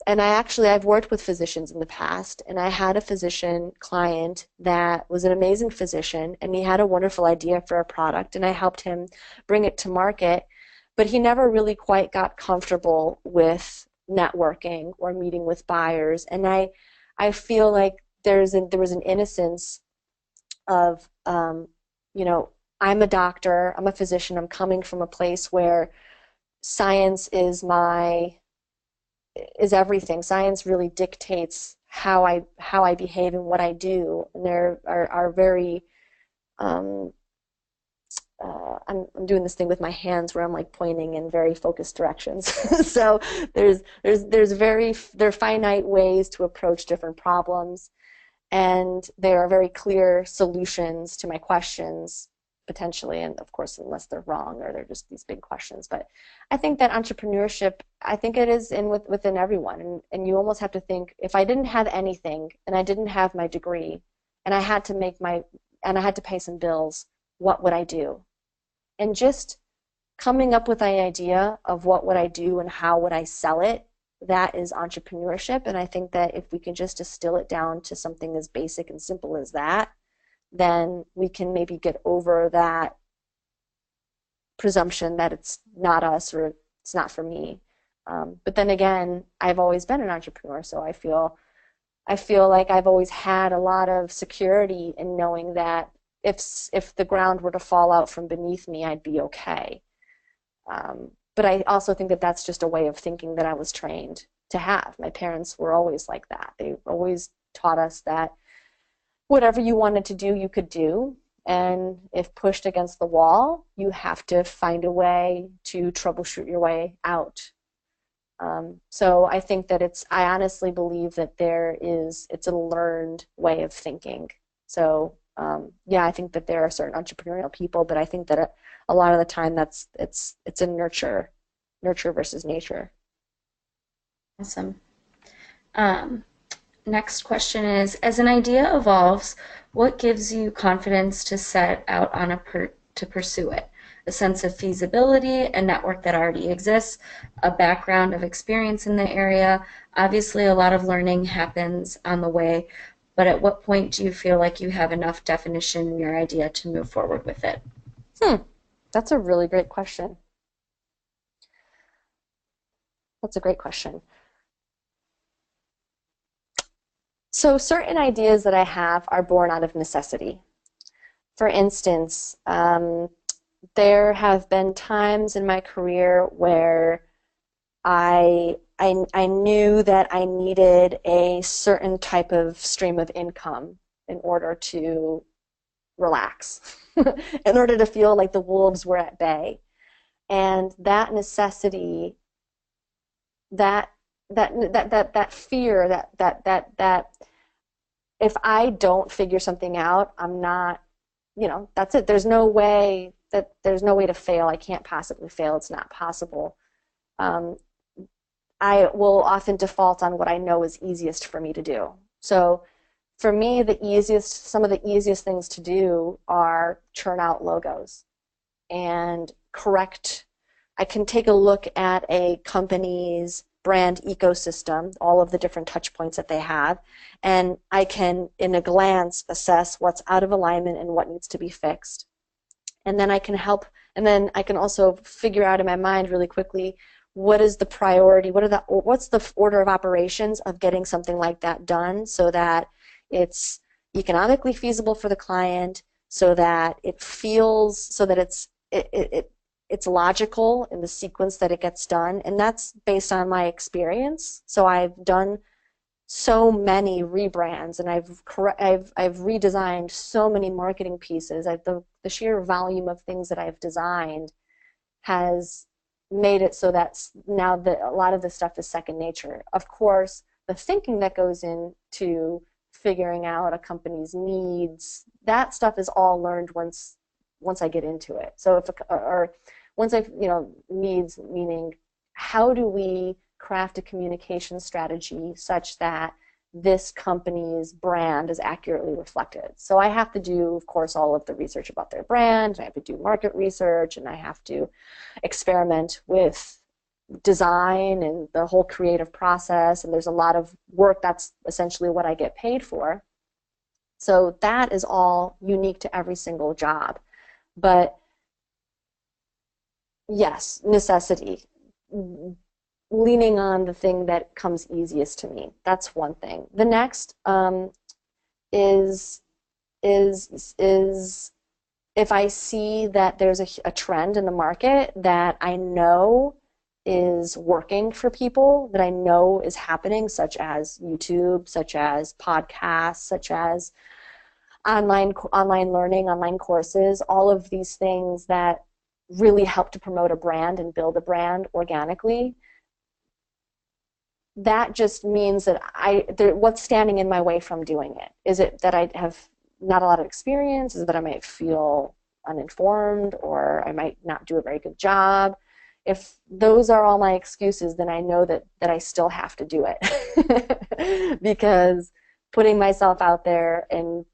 And I've worked with physicians in the past, and I had a physician client that was an amazing physician, and he had a wonderful idea for a product, and I helped him bring it to market, but he never really quite got comfortable with networking or meeting with buyers. And I feel like there was an innocence of, I'm a doctor, I'm a physician, I'm coming from a place where science is everything. Science really dictates how I behave and what I do. And there are very I'm doing this thing with my hands where I'm like pointing in very focused directions. So there are finite ways to approach different problems, and there are very clear solutions to my questions, potentially, and of course unless they're wrong or they're just these big questions. But I think that entrepreneurship, I think it is within everyone, and you almost have to think, if I didn't have anything and I didn't have my degree and I had to pay some bills, what would I do? And just coming up with an idea of what would I do and how would I sell it, that is entrepreneurship. And I think that if we can just distill it down to something as basic and simple as that, then we can maybe get over that presumption that it's not us or it's not for me. But then again, I've always been an entrepreneur, so I feel like I've always had a lot of security in knowing that if the ground were to fall out from beneath me, I'd be okay. but I also think that that's just a way of thinking that I was trained to have. My parents were always like that. They always taught us that whatever you wanted to do, you could do. And if pushed against the wall, you have to find a way to troubleshoot your way out. So I think that I honestly believe that it's a learned way of thinking. So yeah, I think that there are certain entrepreneurial people, but I think that a lot of the time it's a nurture versus nature. Awesome. Next question is, as an idea evolves, what gives you confidence to set out to pursue it? A sense of feasibility, a network that already exists, a background of experience in the area. Obviously, a lot of learning happens on the way, but at what point do you feel like you have enough definition in your idea to move forward with it? That's a really great question. That's a great question. So certain ideas that I have are born out of necessity. For instance, there have been times in my career where I knew that I needed a certain type of stream of income in order to relax, in order to feel like the wolves were at bay. And that necessity, that fear, that if I don't figure something out, I'm not, that's it. There's no way to fail. I can't possibly fail. It's not possible. I will often default on what I know is easiest for me to do. So for me, some of the easiest things to do are churn out logos and correct. I can take a look at a company's brand ecosystem, all of the different touch points that they have, and I can, in a glance, assess what's out of alignment and what needs to be fixed. And then I can also figure out in my mind really quickly what is the priority, what's the order of operations of getting something like that done so that it's economically feasible for the client, so that it's logical in the sequence that it gets done, and that's based on my experience. So I've done so many rebrands, and I've redesigned so many marketing pieces. The sheer volume of things that I've designed has made it so that now that a lot of this stuff is second nature. Of course, the thinking that goes into figuring out a company's needs, that stuff is all learned once I get into it. So once I've, needs, meaning how do we craft a communication strategy such that this company's brand is accurately reflected. So I have to do, of course, all of the research about their brand. I have to do market research, and I have to experiment with design and the whole creative process, and there's a lot of work. That's essentially what I get paid for. So that is all unique to every single job. But yes, necessity. Leaning on the thing that comes easiest to me. That's one thing. The next is if I see that there's a trend in the market that I know is working for people, that I know is happening, such as YouTube, such as podcasts, such as online learning, online courses, all of these things that really help to promote a brand and build a brand organically. That just means that what's standing in my way from doing it? Is it that I have not a lot of experience? Is it that I might feel uninformed, or I might not do a very good job? If those are all my excuses, then I know that I still have to do it. Because putting myself out there and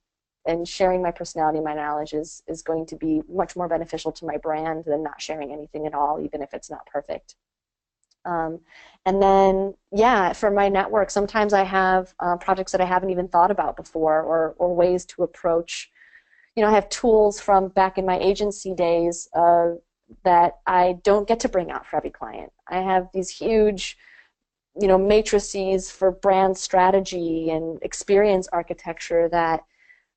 sharing my personality, my knowledge is going to be much more beneficial to my brand than not sharing anything at all, even if it's not perfect. And then, yeah, for my network, sometimes I have projects that I haven't even thought about before, or ways to approach. I have tools from back in my agency days that I don't get to bring out for every client. I have these huge, matrices for brand strategy and experience architecture that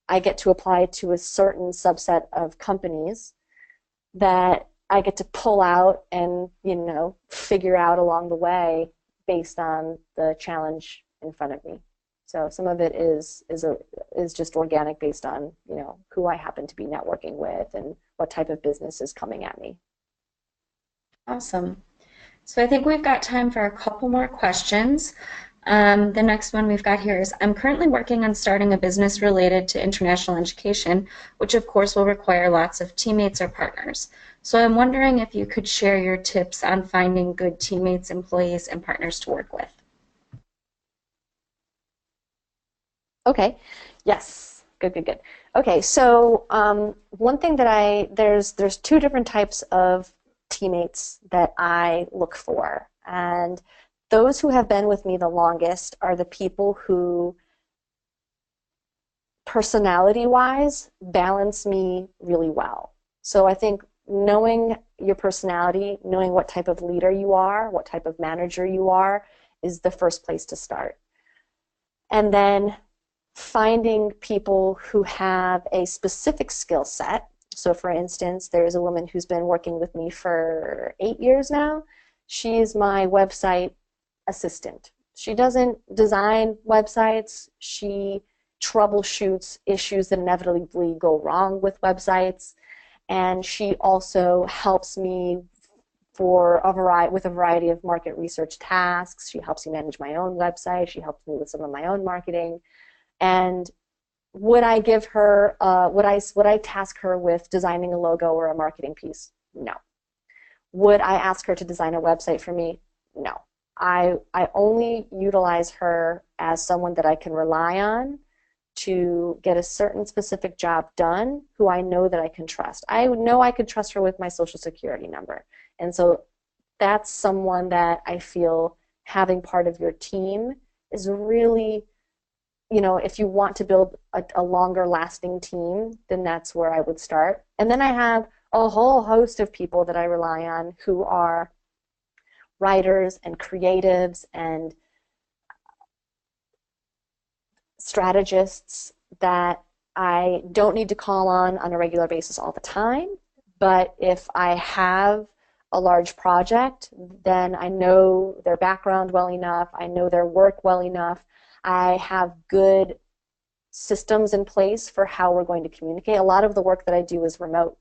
I get to apply to a certain subset of companies that I get to pull out and, figure out along the way based on the challenge in front of me. So some of it is just organic based on, who I happen to be networking with and what type of business is coming at me. Awesome. So I think we've got time for a couple more questions. The next one we've got here is, I'm currently working on starting a business related to international education, which of course will require lots of teammates or partners. So I'm wondering if you could share your tips on finding good teammates, employees, and partners to work with. Okay. Yes. Good, good, good. Okay. So one thing that there's two different types of teammates that I look for. And those who have been with me the longest are the people who, personality-wise, balance me really well. So I think knowing your personality, knowing what type of leader you are, what type of manager you are, is the first place to start. And then finding people who have a specific skill set. So for instance, there's a woman who's been working with me for 8 years now. She's my website assistant. She doesn't design websites. She troubleshoots issues that inevitably go wrong with websites. And she also helps me with a variety of market research tasks. She helps me manage my own website. She helps me with some of my own marketing. And would I give her, would I task her with designing a logo or a marketing piece? No. Would I ask her to design a website for me? No. I only utilize her as someone that I can rely on to get a certain specific job done, who I know that I can trust. I know I could trust her with my social security number. And so that's someone that I feel having part of your team is really, if you want to build a longer lasting team, then that's where I would start. And then I have a whole host of people that I rely on who are writers and creatives and strategists that I don't need to call on a regular basis all the time. But if I have a large project, then I know their background well enough, I know their work well enough, I have good systems in place for how we're going to communicate. A lot of the work that I do is remote.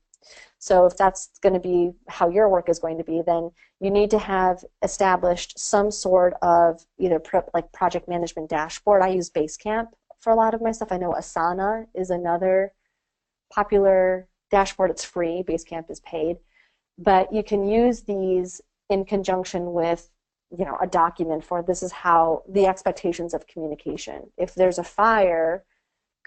So if that's going to be how your work is going to be, then you need to have established some sort of either like project management dashboard. I use Basecamp for a lot of my stuff. I know Asana is another popular dashboard. It's free. Basecamp is paid. But you can use these in conjunction with a document for this is how the expectations of communication. If there's a fire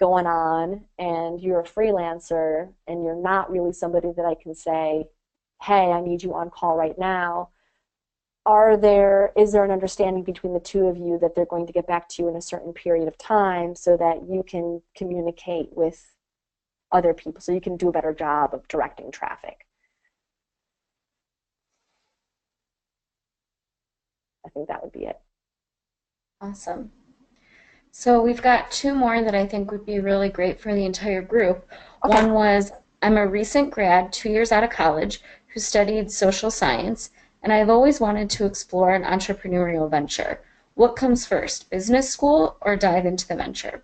going on and you're a freelancer and you're not really somebody that I can say, hey, I need you on call right now, is there an understanding between the two of you that they're going to get back to you in a certain period of time so that you can communicate with other people, so you can do a better job of directing traffic? I think that would be it. Awesome. So we've got two more that I think would be really great for the entire group. Okay. One was, I'm a recent grad, 2 years out of college, who studied social science, and I've always wanted to explore an entrepreneurial venture. What comes first, business school or dive into the venture?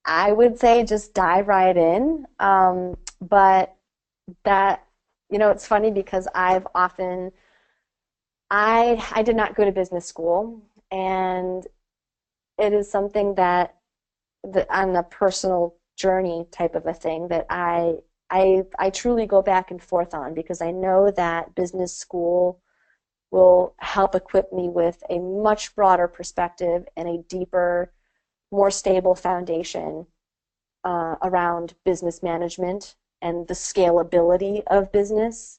I would say just dive right in. But that, it's funny because I did not go to business school, and it is something that on a personal journey type of a thing that I truly go back and forth on, because I know that business school will help equip me with a much broader perspective and a deeper, more stable foundation around business management and the scalability of business.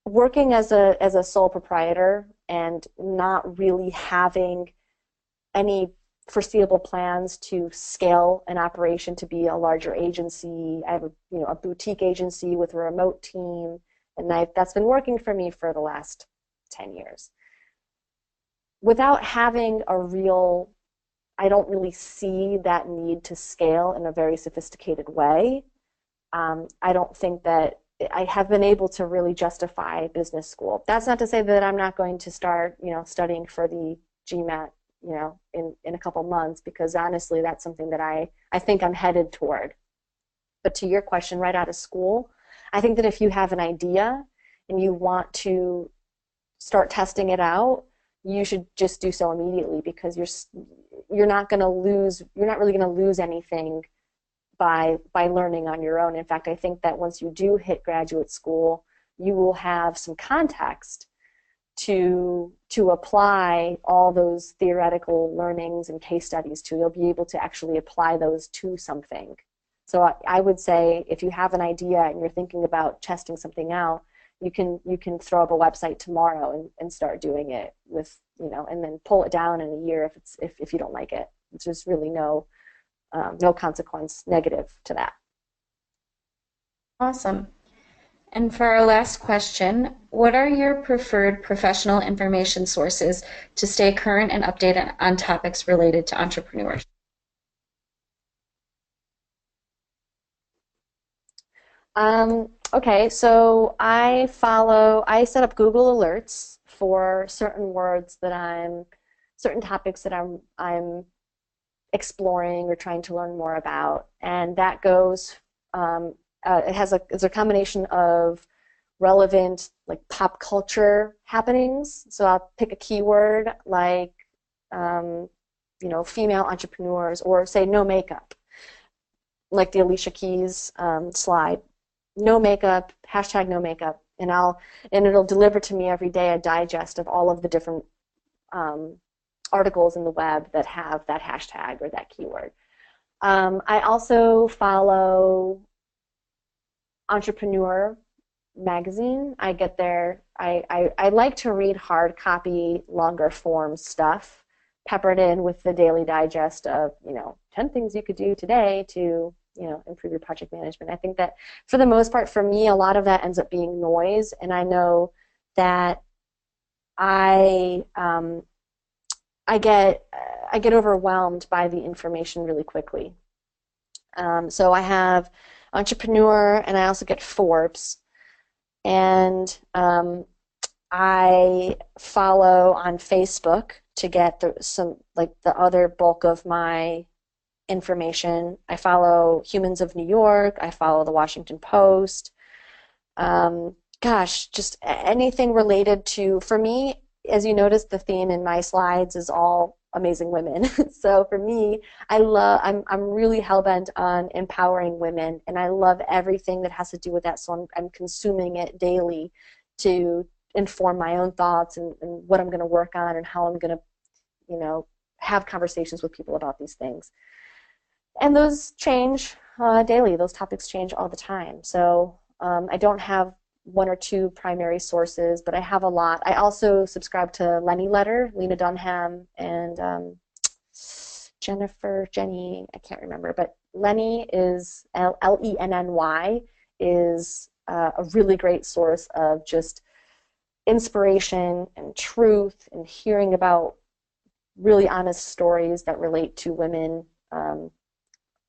Working as a sole proprietor and not really having any foreseeable plans to scale an operation to be a larger agency. I have a boutique agency with a remote team, and that's been working for me for the last 10 years. Without having I don't really see that need to scale in a very sophisticated way. I don't think that I have been able to really justify business school. That's not to say that I'm not going to start, studying for the GMAT, in a couple months, because honestly, that's something that I think I'm headed toward. But to your question, right out of school, I think that if you have an idea and you want to start testing it out, you should just do so immediately, because you're not really going to lose anything by learning on your own. In fact, I think that once you do hit graduate school, you will have some context to apply all those theoretical learnings and case studies to. You'll be able to actually apply those to something. So I would say, if you have an idea and you're thinking about testing something out, you can throw up a website tomorrow and start doing it with, and then pull it down in a year if you don't like it. There's really no consequence negative to that. Awesome. And for our last question, what are your preferred professional information sources to stay current and updated on topics related to entrepreneurship? Okay, so I set up Google alerts for certain topics that I'm exploring or trying to learn more about, and that goes, it's a combination of relevant, like, pop culture happenings. So I'll pick a keyword like, female entrepreneurs, or say no makeup, like the Alicia Keys slide. No makeup, hashtag no makeup, and it'll deliver to me every day a digest of all of the different articles in the web that have that hashtag or that keyword. I also follow Entrepreneur magazine. I get there. I like to read hard copy, longer form stuff, peppered in with the daily digest of 10 things you could do today to improve your project management. I think that for the most part, for me, a lot of that ends up being noise, and I know that I get overwhelmed by the information really quickly. So I have Entrepreneur, and I also get Forbes, and I follow on Facebook to get the other bulk of my information. I follow Humans of New York. I follow the Washington Post. Just anything related to, for me, as you notice, the theme in my slides is all amazing women. So for me, I'm really hell-bent on empowering women, and I love everything that has to do with that. So I'm consuming it daily to inform my own thoughts and what I'm going to work on and how I'm going to, have conversations with people about these things. And those change daily. Those topics change all the time. So I don't have one or two primary sources, but I have a lot. I also subscribe to Lenny Letter, Lena Dunham, and Jenny, I can't remember, but Lenny is, Lenny, is a really great source of just inspiration and truth and hearing about really honest stories that relate to women.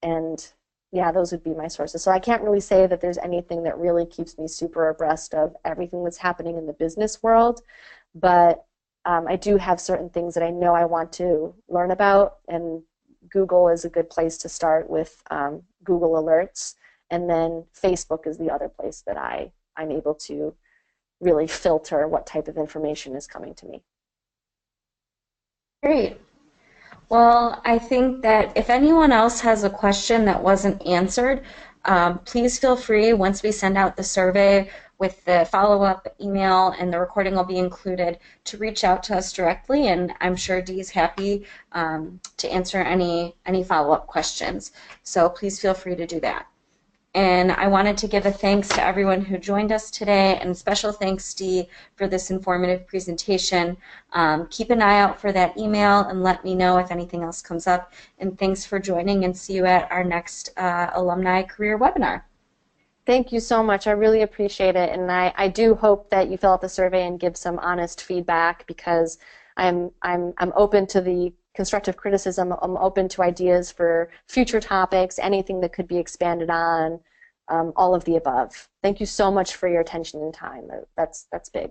And yeah, those would be my sources. So I can't really say that there's anything that really keeps me super abreast of everything that's happening in the business world, but I do have certain things that I know I want to learn about, and Google is a good place to start with Google Alerts, and then Facebook is the other place that I'm able to really filter what type of information is coming to me. Great. Well, I think that if anyone else has a question that wasn't answered, please feel free, once we send out the survey with the follow-up email, and the recording will be included, to reach out to us directly, and I'm sure Dee's happy to answer any follow-up questions. So please feel free to do that. And I wanted to give a thanks to everyone who joined us today, and special thanks, Dee, for this informative presentation. Keep an eye out for that email and let me know if anything else comes up. And thanks for joining, and see you at our next alumni career webinar. Thank you so much. I really appreciate it. And I do hope that you fill out the survey and give some honest feedback, because I'm open to the constructive criticism. I'm open to ideas for future topics, anything that could be expanded on. all of the above. Thank you so much for your attention and time. That's big.